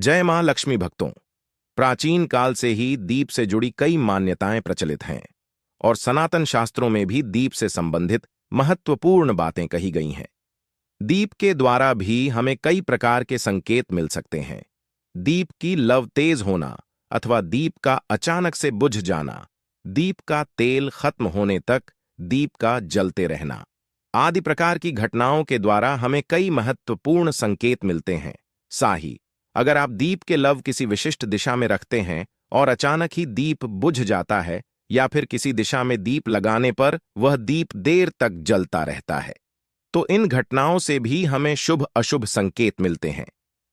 जय मां लक्ष्मी भक्तों। प्राचीन काल से ही दीप से जुड़ी कई मान्यताएं प्रचलित हैं और सनातन शास्त्रों में भी दीप से संबंधित महत्वपूर्ण बातें कही गई हैं। दीप के द्वारा भी हमें कई प्रकार के संकेत मिल सकते हैं। दीप की लौ तेज होना अथवा दीप का अचानक से बुझ जाना, दीप का तेल खत्म होने तक दीप का जलते रहना आदि प्रकार की घटनाओं के द्वारा हमें कई महत्वपूर्ण संकेत मिलते हैं। साही अगर आप दीप के लव किसी विशिष्ट दिशा में रखते हैं और अचानक ही दीप बुझ जाता है या फिर किसी दिशा में दीप लगाने पर वह दीप देर तक जलता रहता है, तो इन घटनाओं से भी हमें शुभ अशुभ संकेत मिलते हैं।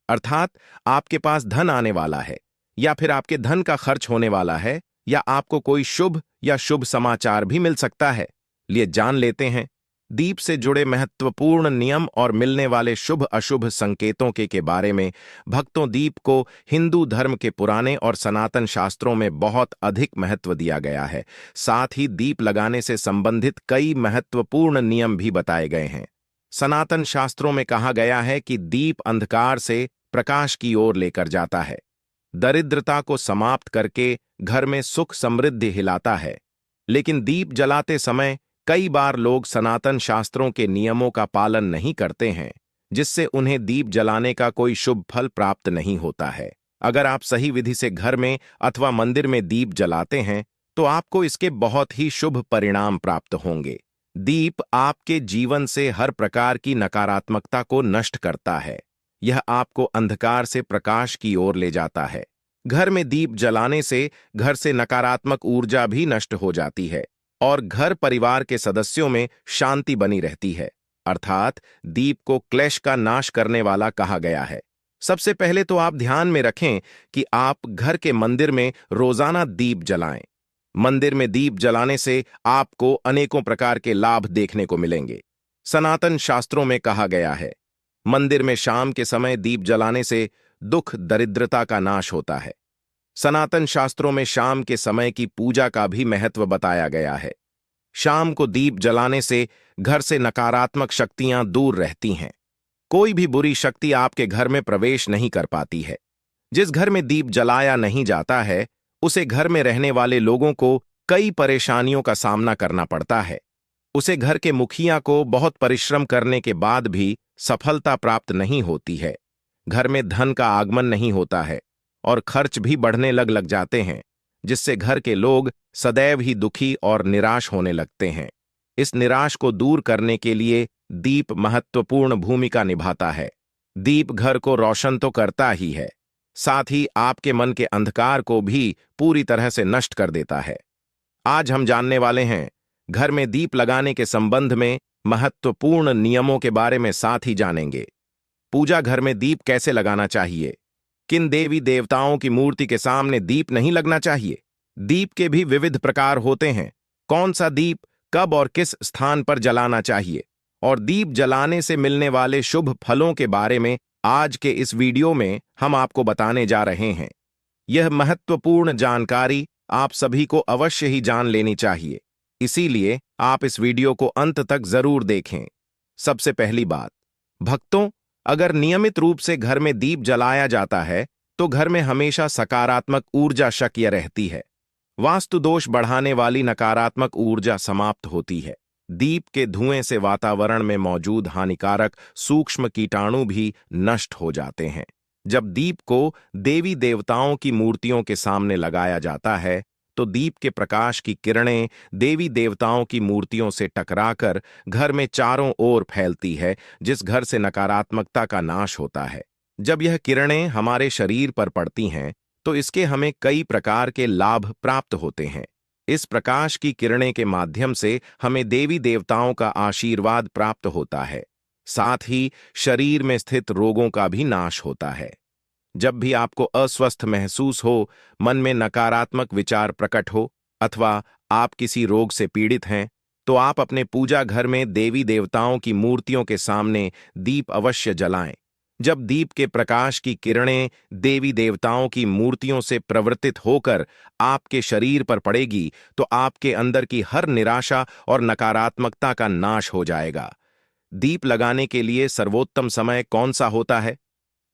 अर्थात आपके पास धन आने वाला है या फिर आपके धन का खर्च होने वाला है या आपको कोई शुभ या शुभ समाचार भी मिल सकता है। लिए जान लेते हैं दीप से जुड़े महत्वपूर्ण नियम और मिलने वाले शुभ अशुभ संकेतों के बारे में। भक्तों, दीप को हिंदू धर्म के पुराने और सनातन शास्त्रों में बहुत अधिक महत्व दिया गया है। साथ ही दीप लगाने से संबंधित कई महत्वपूर्ण नियम भी बताए गए हैं। सनातन शास्त्रों में कहा गया है कि दीप अंधकार से प्रकाश की ओर लेकर जाता है, दरिद्रता को समाप्त करके घर में सुख समृद्धि हिलाता है। लेकिन दीप जलाते समय कई बार लोग सनातन शास्त्रों के नियमों का पालन नहीं करते हैं, जिससे उन्हें दीप जलाने का कोई शुभ फल प्राप्त नहीं होता है। अगर आप सही विधि से घर में अथवा मंदिर में दीप जलाते हैं तो आपको इसके बहुत ही शुभ परिणाम प्राप्त होंगे। दीप आपके जीवन से हर प्रकार की नकारात्मकता को नष्ट करता है। यह आपको अंधकार से प्रकाश की ओर ले जाता है। घर में दीप जलाने से घर से नकारात्मक ऊर्जा भी नष्ट हो जाती है और घर परिवार के सदस्यों में शांति बनी रहती है। अर्थात दीप को क्लेश का नाश करने वाला कहा गया है। सबसे पहले तो आप ध्यान में रखें कि आप घर के मंदिर में रोजाना दीप जलाएं। मंदिर में दीप जलाने से आपको अनेकों प्रकार के लाभ देखने को मिलेंगे। सनातन शास्त्रों में कहा गया है, मंदिर में शाम के समय दीप जलाने से दुख दरिद्रता का नाश होता है। सनातन शास्त्रों में शाम के समय की पूजा का भी महत्व बताया गया है। शाम को दीप जलाने से घर से नकारात्मक शक्तियां दूर रहती हैं। कोई भी बुरी शक्ति आपके घर में प्रवेश नहीं कर पाती है। जिस घर में दीप जलाया नहीं जाता है उसे घर में रहने वाले लोगों को कई परेशानियों का सामना करना पड़ता है। उसे घर के मुखिया को बहुत परिश्रम करने के बाद भी सफलता प्राप्त नहीं होती है। घर में धन का आगमन नहीं होता है और खर्च भी बढ़ने लग जाते हैं, जिससे घर के लोग सदैव ही दुखी और निराश होने लगते हैं। इस निराश को दूर करने के लिए दीप महत्वपूर्ण भूमिका निभाता है। दीप घर को रोशन तो करता ही है, साथ ही आपके मन के अंधकार को भी पूरी तरह से नष्ट कर देता है। आज हम जानने वाले हैं घर में दीप लगाने के संबंध में महत्वपूर्ण नियमों के बारे में, साथ ही जानेंगे पूजा घर में दीप कैसे लगाना चाहिए, किन देवी देवताओं की मूर्ति के सामने दीप नहीं लगना चाहिए, दीप के भी विविध प्रकार होते हैं, कौन सा दीप कब और किस स्थान पर जलाना चाहिए, और दीप जलाने से मिलने वाले शुभ फलों के बारे में आज के इस वीडियो में हम आपको बताने जा रहे हैं। यह महत्वपूर्ण जानकारी आप सभी को अवश्य ही जान लेनी चाहिए, इसीलिए आप इस वीडियो को अंत तक जरूर देखें। सबसे पहली बात, भक्तों, अगर नियमित रूप से घर में दीप जलाया जाता है तो घर में हमेशा सकारात्मक ऊर्जा सक्रिय रहती है। वास्तु दोष बढ़ाने वाली नकारात्मक ऊर्जा समाप्त होती है। दीप के धुएं से वातावरण में मौजूद हानिकारक सूक्ष्म कीटाणु भी नष्ट हो जाते हैं। जब दीप को देवी देवताओं की मूर्तियों के सामने लगाया जाता है तो दीप के प्रकाश की किरणें देवी देवताओं की मूर्तियों से टकराकर घर में चारों ओर फैलती है, जिस घर से नकारात्मकता का नाश होता है। जब यह किरणें हमारे शरीर पर पड़ती हैं तो इसके हमें कई प्रकार के लाभ प्राप्त होते हैं। इस प्रकाश की किरणें के माध्यम से हमें देवी देवताओं का आशीर्वाद प्राप्त होता है। साथ ही शरीर में स्थित रोगों का भी नाश होता है। जब भी आपको अस्वस्थ महसूस हो, मन में नकारात्मक विचार प्रकट हो अथवा आप किसी रोग से पीड़ित हैं, तो आप अपने पूजा घर में देवी देवताओं की मूर्तियों के सामने दीप अवश्य जलाएं। जब दीप के प्रकाश की किरणें देवी देवताओं की मूर्तियों से प्रवर्तित होकर आपके शरीर पर पड़ेगी तो आपके अंदर की हर निराशा और नकारात्मकता का नाश हो जाएगा। दीप लगाने के लिए सर्वोत्तम समय कौन सा होता है?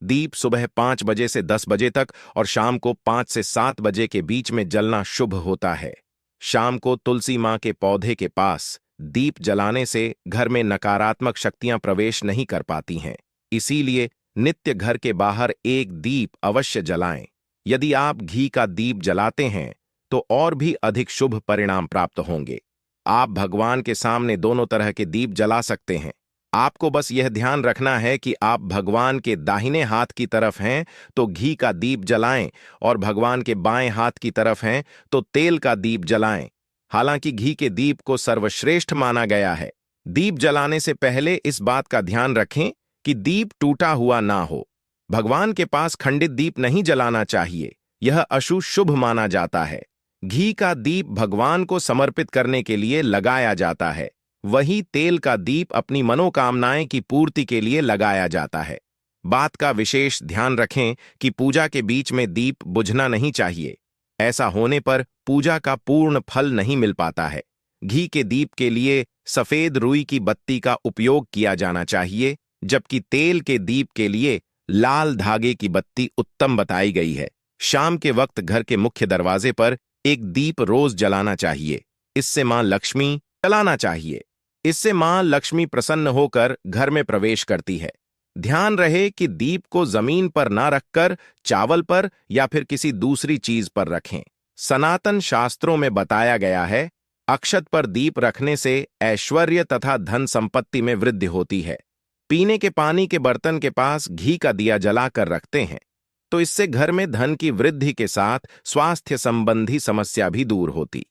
दीप सुबह 5 बजे से 10 बजे तक और शाम को 5 से 7 बजे के बीच में जलना शुभ होता है। शाम को तुलसी माँ के पौधे के पास दीप जलाने से घर में नकारात्मक शक्तियां प्रवेश नहीं कर पाती हैं। इसीलिए नित्य घर के बाहर एक दीप अवश्य जलाएं। यदि आप घी का दीप जलाते हैं तो और भी अधिक शुभ परिणाम प्राप्त होंगे। आप भगवान के सामने दोनों तरह के दीप जला सकते हैं। आपको बस यह ध्यान रखना है कि आप भगवान के दाहिने हाथ की तरफ हैं तो घी का दीप जलाएं और भगवान के बाएं हाथ की तरफ हैं तो तेल का दीप जलाएं। हालांकि घी के दीप को सर्वश्रेष्ठ माना गया है। दीप जलाने से पहले इस बात का ध्यान रखें कि दीप टूटा हुआ ना हो। भगवान के पास खंडित दीप नहीं जलाना चाहिए, यह अशुभ माना जाता है। घी का दीप भगवान को समर्पित करने के लिए लगाया जाता है, वही तेल का दीप अपनी मनोकामनाएं की पूर्ति के लिए लगाया जाता है। बात का विशेष ध्यान रखें कि पूजा के बीच में दीप बुझना नहीं चाहिए। ऐसा होने पर पूजा का पूर्ण फल नहीं मिल पाता है। घी के दीप के लिए सफेद रुई की बत्ती का उपयोग किया जाना चाहिए, जबकि तेल के दीप के लिए लाल धागे की बत्ती उत्तम बताई गई है। शाम के वक्त घर के मुख्य दरवाजे पर एक दीप रोज जलाना चाहिए। इससे मां लक्ष्मी जलाना चाहिए। इससे मां लक्ष्मी प्रसन्न होकर घर में प्रवेश करती है। ध्यान रहे कि दीप को जमीन पर ना रखकर चावल पर या फिर किसी दूसरी चीज पर रखें। सनातन शास्त्रों में बताया गया है, अक्षत पर दीप रखने से ऐश्वर्य तथा धन संपत्ति में वृद्धि होती है। पीने के पानी के बर्तन के पास घी का दिया जलाकर रखते हैं तो इससे घर में धन की वृद्धि के साथ स्वास्थ्य संबंधी समस्या भी दूर होती।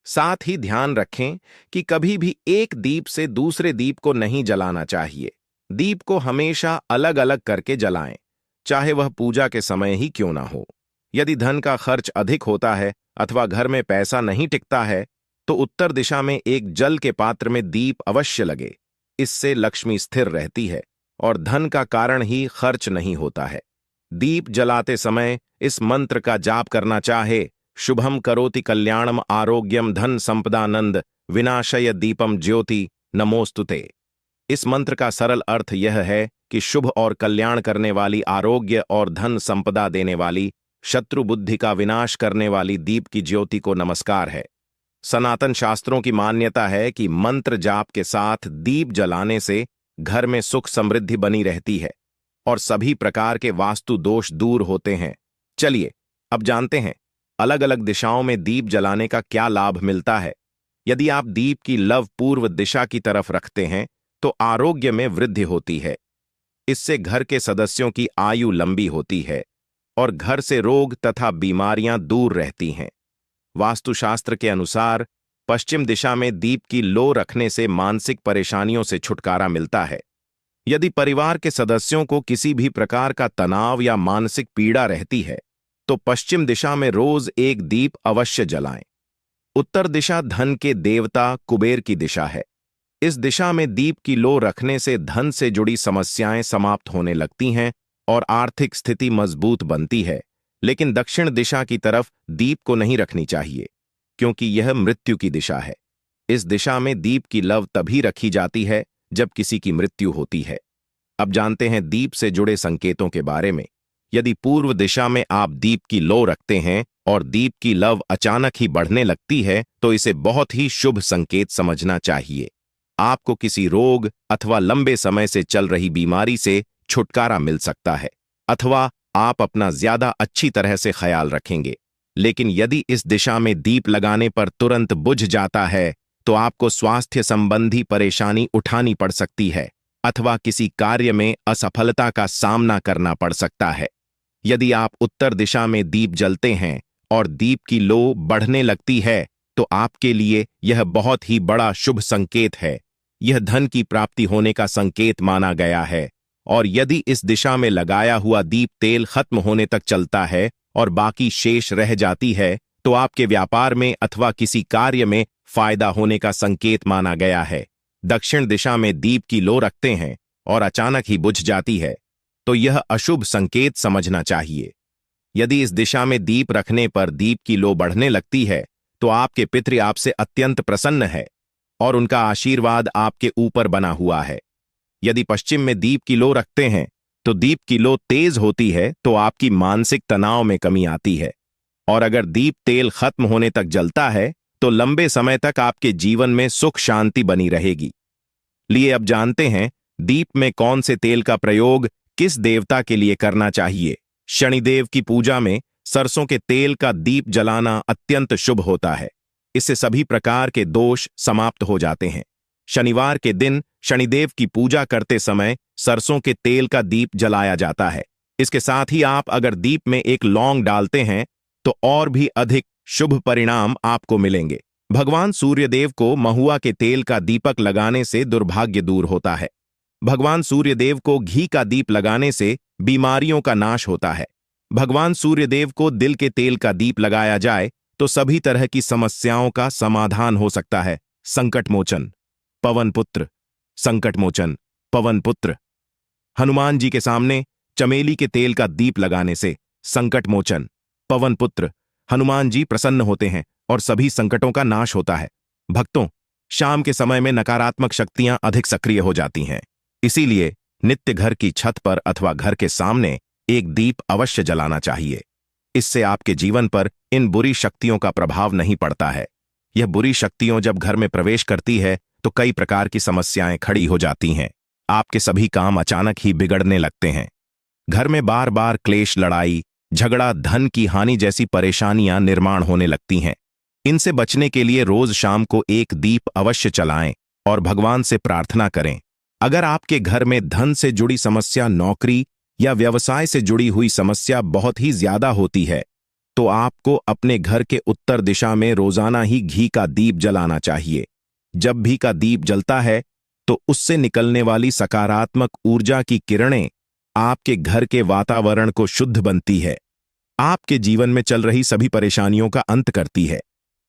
साथ ही ध्यान रखें कि कभी भी एक दीप से दूसरे दीप को नहीं जलाना चाहिए। दीप को हमेशा अलग अलग करके जलाएं, चाहे वह पूजा के समय ही क्यों ना हो। यदि धन का खर्च अधिक होता है अथवा घर में पैसा नहीं टिकता है तो उत्तर दिशा में एक जल के पात्र में दीप अवश्य लगे। इससे लक्ष्मी स्थिर रहती है और धन का कारण ही खर्च नहीं होता है। दीप जलाते समय इस मंत्र का जाप करना चाहे, शुभम करोति कल्याणम आरोग्यम धन संपदानंद विनाशय दीपम ज्योति नमोस्तुते। इस मंत्र का सरल अर्थ यह है कि शुभ और कल्याण करने वाली, आरोग्य और धन संपदा देने वाली, शत्रु बुद्धि का विनाश करने वाली दीप की ज्योति को नमस्कार है। सनातन शास्त्रों की मान्यता है कि मंत्र जाप के साथ दीप जलाने से घर में सुख समृद्धि बनी रहती है और सभी प्रकार के वास्तु दोष दूर होते हैं। चलिए अब जानते हैं अलग अलग दिशाओं में दीप जलाने का क्या लाभ मिलता है। यदि आप दीप की लव पूर्व दिशा की तरफ रखते हैं तो आरोग्य में वृद्धि होती है। इससे घर के सदस्यों की आयु लंबी होती है और घर से रोग तथा बीमारियां दूर रहती हैं। वास्तुशास्त्र के अनुसार पश्चिम दिशा में दीप की लो रखने से मानसिक परेशानियों से छुटकारा मिलता है। यदि परिवार के सदस्यों को किसी भी प्रकार का तनाव या मानसिक पीड़ा रहती है तो पश्चिम दिशा में रोज एक दीप अवश्य जलाएं। उत्तर दिशा धन के देवता कुबेर की दिशा है। इस दिशा में दीप की लो रखने से धन से जुड़ी समस्याएं समाप्त होने लगती हैं और आर्थिक स्थिति मजबूत बनती है। लेकिन दक्षिण दिशा की तरफ दीप को नहीं रखनी चाहिए क्योंकि यह मृत्यु की दिशा है। इस दिशा में दीप की लव तभी रखी जाती है जब किसी की मृत्यु होती है। अब जानते हैं दीप से जुड़े संकेतों के बारे में। यदि पूर्व दिशा में आप दीप की लो रखते हैं और दीप की लव अचानक ही बढ़ने लगती है तो इसे बहुत ही शुभ संकेत समझना चाहिए। आपको किसी रोग अथवा लंबे समय से चल रही बीमारी से छुटकारा मिल सकता है अथवा आप अपना ज्यादा अच्छी तरह से ख्याल रखेंगे। लेकिन यदि इस दिशा में दीप लगाने पर तुरंत बुझ जाता है तो आपको स्वास्थ्य संबंधी परेशानी उठानी पड़ सकती है अथवा किसी कार्य में असफलता का सामना करना पड़ सकता है। यदि आप उत्तर दिशा में दीप जलते हैं और दीप की लो बढ़ने लगती है तो आपके लिए यह बहुत ही बड़ा शुभ संकेत है। यह धन की प्राप्ति होने का संकेत माना गया है और यदि इस दिशा में लगाया हुआ दीप तेल खत्म होने तक चलता है और बाकी शेष रह जाती है तो आपके व्यापार में अथवा किसी कार्य में फायदा होने का संकेत माना गया है। दक्षिण दिशा में दीप की लो रखते हैं और अचानक ही बुझ जाती है तो यह अशुभ संकेत समझना चाहिए। यदि इस दिशा में दीप रखने पर दीप की लो बढ़ने लगती है तो आपके पितृ आपसे अत्यंत प्रसन्न है और उनका आशीर्वाद आपके ऊपर बना हुआ है। यदि पश्चिम में दीप की लो रखते हैं तो दीप की लो तेज होती है तो आपकी मानसिक तनाव में कमी आती है। और अगर दीप तेल खत्म होने तक जलता है तो लंबे समय तक आपके जीवन में सुख शांति बनी रहेगी। लिए अब जानते हैं दीप में कौन से तेल का प्रयोग किस देवता के लिए करना चाहिए। शनिदेव की पूजा में सरसों के तेल का दीप जलाना अत्यंत शुभ होता है। इससे सभी प्रकार के दोष समाप्त हो जाते हैं। शनिवार के दिन शनिदेव की पूजा करते समय सरसों के तेल का दीप जलाया जाता है। इसके साथ ही आप अगर दीप में एक लौंग डालते हैं तो और भी अधिक शुभ परिणाम आपको मिलेंगे। भगवान सूर्यदेव को महुआ के तेल का दीपक लगाने से दुर्भाग्य दूर होता है। भगवान सूर्यदेव को घी का दीप लगाने से बीमारियों का नाश होता है। भगवान सूर्यदेव को दिल के तेल का दीप लगाया जाए तो सभी तरह की समस्याओं का समाधान हो सकता है। संकट मोचन पवन पुत्र, संकट मोचन पवन पुत्र। हनुमान जी के सामने चमेली के तेल का दीप लगाने से संकट मोचन पवन पुत्र हनुमान जी प्रसन्न होते हैं और सभी संकटों का नाश होता है। भक्तों, शाम के समय में नकारात्मक शक्तियां अधिक सक्रिय हो जाती हैं। इसीलिए नित्य घर की छत पर अथवा घर के सामने एक दीप अवश्य जलाना चाहिए। इससे आपके जीवन पर इन बुरी शक्तियों का प्रभाव नहीं पड़ता है। यह बुरी शक्तियों जब घर में प्रवेश करती है तो कई प्रकार की समस्याएं खड़ी हो जाती हैं। आपके सभी काम अचानक ही बिगड़ने लगते हैं। घर में बार बार क्लेश, लड़ाई झगड़ा, धन की हानि जैसी परेशानियां निर्माण होने लगती हैं। इनसे बचने के लिए रोज शाम को एक दीप अवश्य जलाएं और भगवान से प्रार्थना करें। अगर आपके घर में धन से जुड़ी समस्या, नौकरी या व्यवसाय से जुड़ी हुई समस्या बहुत ही ज्यादा होती है तो आपको अपने घर के उत्तर दिशा में रोजाना ही घी का दीप जलाना चाहिए। जब भी का दीप जलता है तो उससे निकलने वाली सकारात्मक ऊर्जा की किरणें आपके घर के वातावरण को शुद्ध बनती है, आपके जीवन में चल रही सभी परेशानियों का अंत करती है।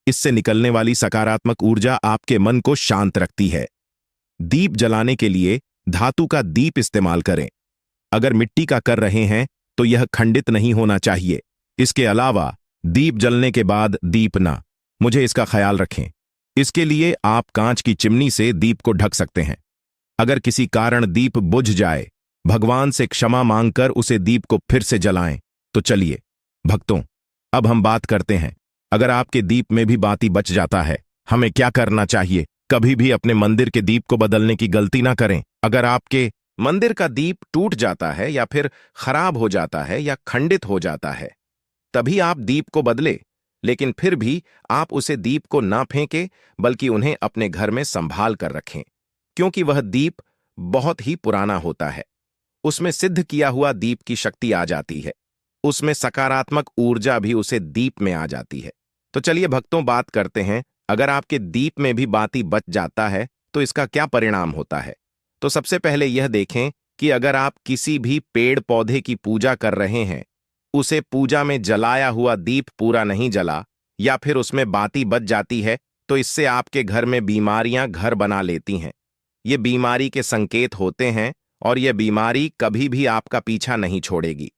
इससे निकलने वाली सकारात्मक ऊर्जा आपके मन को शांत रखती है। दीप जलाने के लिए धातु का दीप इस्तेमाल करें। अगर मिट्टी का कर रहे हैं तो यह खंडित नहीं होना चाहिए। इसके अलावा दीप जलने के बाद दीप ना, मुझे इसका ख्याल रखें। इसके लिए आप कांच की चिमनी से दीप को ढक सकते हैं। अगर किसी कारण दीप बुझ जाए, भगवान से क्षमा मांगकर उसे दीप को फिर से जलाएं। तो चलिए भक्तों, अब हम बात करते हैं अगर आपके दीप में भी बाती बच जाता है, हमें क्या करना चाहिए। कभी भी अपने मंदिर के दीप को बदलने की गलती ना करें। अगर आपके मंदिर का दीप टूट जाता है या फिर खराब हो जाता है या खंडित हो जाता है, तभी आप दीप को बदले। लेकिन फिर भी आप उसे दीप को ना फेंकें, बल्कि उन्हें अपने घर में संभाल कर रखें, क्योंकि वह दीप बहुत ही पुराना होता है। उसमें सिद्ध किया हुआ दीप की शक्ति आ जाती है। उसमें सकारात्मक ऊर्जा भी उसे दीप में आ जाती है। तो चलिए भक्तों, बात करते हैं अगर आपके दीप में भी बाती बच जाता है तो इसका क्या परिणाम होता है। तो सबसे पहले यह देखें कि अगर आप किसी भी पेड़ पौधे की पूजा कर रहे हैं, उसे पूजा में जलाया हुआ दीप पूरा नहीं जला या फिर उसमें बाती बच जाती है, तो इससे आपके घर में बीमारियां घर बना लेती हैं। ये बीमारी के संकेत होते हैं और यह बीमारी कभी भी आपका पीछा नहीं छोड़ेगी।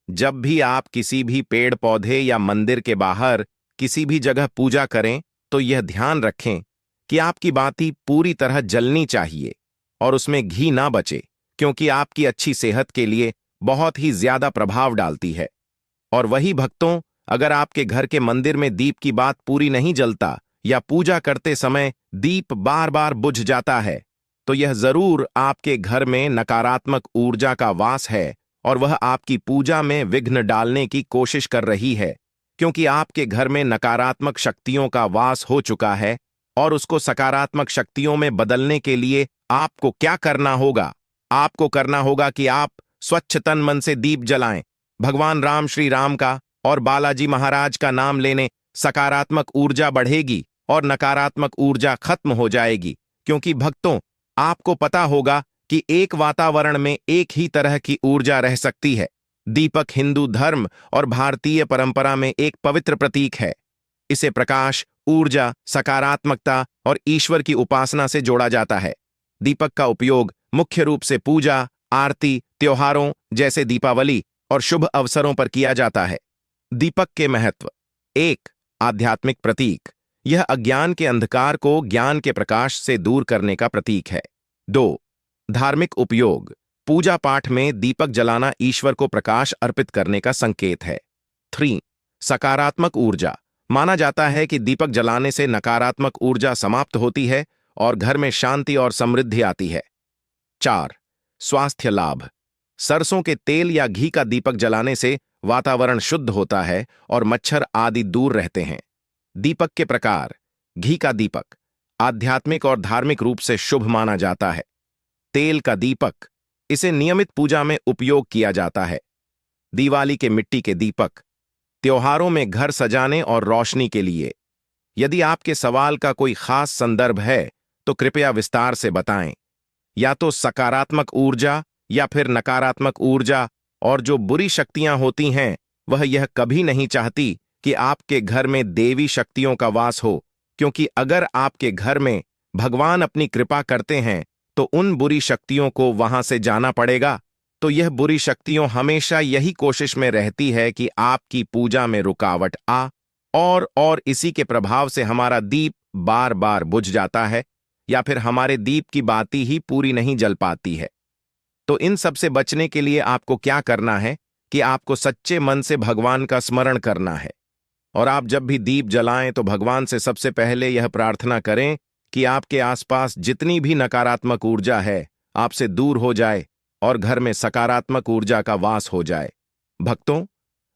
जब भी आप किसी भी पेड़ पौधे या मंदिर के बाहर किसी भी जगह पूजा करें तो यह ध्यान रखें कि आपकी बाती पूरी तरह जलनी चाहिए और उसमें घी ना बचे, क्योंकि आपकी अच्छी सेहत के लिए बहुत ही ज्यादा प्रभाव डालती है। और वही भक्तों, अगर आपके घर के मंदिर में दीप की बात पूरी नहीं जलता या पूजा करते समय दीप बार बार बुझ जाता है, तो यह जरूर आपके घर में नकारात्मक ऊर्जा का वास है और वह आपकी पूजा में विघ्न डालने की कोशिश कर रही है, क्योंकि आपके घर में नकारात्मक शक्तियों का वास हो चुका है। और उसको सकारात्मक शक्तियों में बदलने के लिए आपको क्या करना होगा? आपको करना होगा कि आप स्वच्छ तन मन से दीप जलाएं। भगवान राम, श्री राम का और बालाजी महाराज का नाम लेने सकारात्मक ऊर्जा बढ़ेगी और नकारात्मक ऊर्जा खत्म हो जाएगी। क्योंकि भक्तों, आपको पता होगा कि एक वातावरण में एक ही तरह की ऊर्जा रह सकती है। दीपक हिंदू धर्म और भारतीय परंपरा में एक पवित्र प्रतीक है। इसे प्रकाश, ऊर्जा, सकारात्मकता और ईश्वर की उपासना से जोड़ा जाता है। दीपक का उपयोग मुख्य रूप से पूजा, आरती, त्योहारों जैसे दीपावली और शुभ अवसरों पर किया जाता है। दीपक के महत्व: 1. आध्यात्मिक प्रतीक। यह अज्ञान के अंधकार को ज्ञान के प्रकाश से दूर करने का प्रतीक है। 2. धार्मिक उपयोग। पूजा पाठ में दीपक जलाना ईश्वर को प्रकाश अर्पित करने का संकेत है। 3. सकारात्मक ऊर्जा। माना जाता है कि दीपक जलाने से नकारात्मक ऊर्जा समाप्त होती है और घर में शांति और समृद्धि आती है। 4. स्वास्थ्य लाभ। सरसों के तेल या घी का दीपक जलाने से वातावरण शुद्ध होता है और मच्छर आदि दूर रहते हैं। दीपक के प्रकार। घी का दीपक आध्यात्मिक और धार्मिक रूप से शुभ माना जाता है। तेल का दीपक, इसे नियमित पूजा में उपयोग किया जाता है। दिवाली के मिट्टी के दीपक, त्योहारों में घर सजाने और रोशनी के लिए। यदि आपके सवाल का कोई खास संदर्भ है तो कृपया विस्तार से बताएं। या तो सकारात्मक ऊर्जा या फिर नकारात्मक ऊर्जा, और जो बुरी शक्तियां होती हैं वह यह कभी नहीं चाहती कि आपके घर में देवी शक्तियों का वास हो, क्योंकि अगर आपके घर में भगवान अपनी कृपा करते हैं तो उन बुरी शक्तियों को वहां से जाना पड़ेगा। तो यह बुरी शक्तियों हमेशा यही कोशिश में रहती है कि आपकी पूजा में रुकावट आ, और इसी के प्रभाव से हमारा दीप बार बार बुझ जाता है या फिर हमारे दीप की बाती ही पूरी नहीं जल पाती है। तो इन सब से बचने के लिए आपको क्या करना है कि आपको सच्चे मन से भगवान का स्मरण करना है, और आप जब भी दीप जलाएं तो भगवान से सबसे पहले यह प्रार्थना करें कि आपके आसपास जितनी भी नकारात्मक ऊर्जा है आपसे दूर हो जाए और घर में सकारात्मक ऊर्जा का वास हो जाए। भक्तों,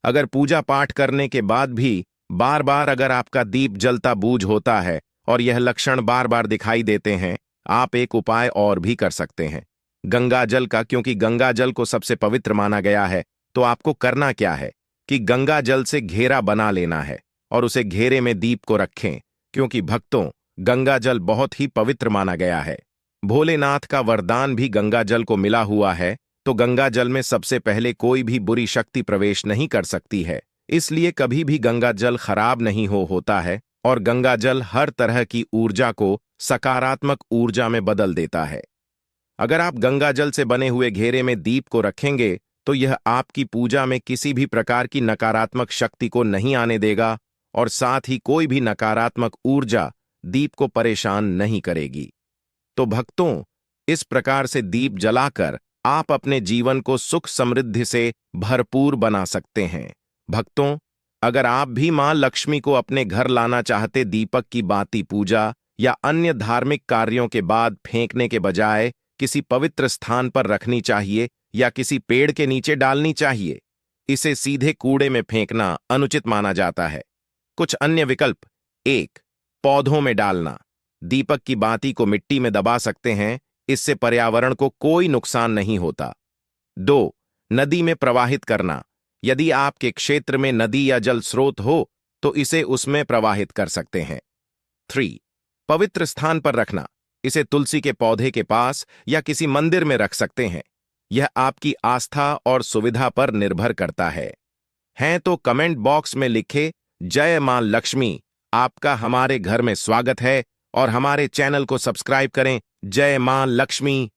अगर पूजा पाठ करने के बाद भी बार बार अगर आपका दीप जलता बूझ होता है और यह लक्षण बार बार दिखाई देते हैं, आप एक उपाय और भी कर सकते हैं गंगा जल का। क्योंकि गंगा जल को सबसे पवित्र माना गया है, तो आपको करना क्या है कि गंगा जल से घेरा बना लेना है और उसे घेरे में दीप को रखें, क्योंकि भक्तों, गंगा जल बहुत ही पवित्र माना गया है। भोलेनाथ का वरदान भी गंगा जल को मिला हुआ है, तो गंगा जल में सबसे पहले कोई भी बुरी शक्ति प्रवेश नहीं कर सकती है। इसलिए कभी भी गंगा जल खराब नहीं होता है, और गंगा जल हर तरह की ऊर्जा को सकारात्मक ऊर्जा में बदल देता है। अगर आप गंगा जल से बने हुए घेरे में दीप को रखेंगे तो यह आपकी पूजा में किसी भी प्रकार की नकारात्मक शक्ति को नहीं आने देगा, और साथ ही कोई भी नकारात्मक ऊर्जा दीप को परेशान नहीं करेगी। तो भक्तों, इस प्रकार से दीप जलाकर आप अपने जीवन को सुख समृद्धि से भरपूर बना सकते हैं। भक्तों, अगर आप भी मां लक्ष्मी को अपने घर लाना चाहते, दीपक की बाती पूजा या अन्य धार्मिक कार्यों के बाद फेंकने के बजाय किसी पवित्र स्थान पर रखनी चाहिए या किसी पेड़ के नीचे डालनी चाहिए। इसे सीधे कूड़े में फेंकना अनुचित माना जाता है। कुछ अन्य विकल्प: 1. पौधों में डालना। दीपक की बाती को मिट्टी में दबा सकते हैं, इससे पर्यावरण को कोई नुकसान नहीं होता। 2. नदी में प्रवाहित करना। यदि आपके क्षेत्र में नदी या जल स्रोत हो तो इसे उसमें प्रवाहित कर सकते हैं। 3. पवित्र स्थान पर रखना। इसे तुलसी के पौधे के पास या किसी मंदिर में रख सकते हैं। यह आपकी आस्था और सुविधा पर निर्भर करता है। हैं तो कमेंट बॉक्स में लिखे जय मां लक्ष्मी। आपका हमारे घर में स्वागत है, और हमारे चैनल को सब्सक्राइब करें। जय मां लक्ष्मी।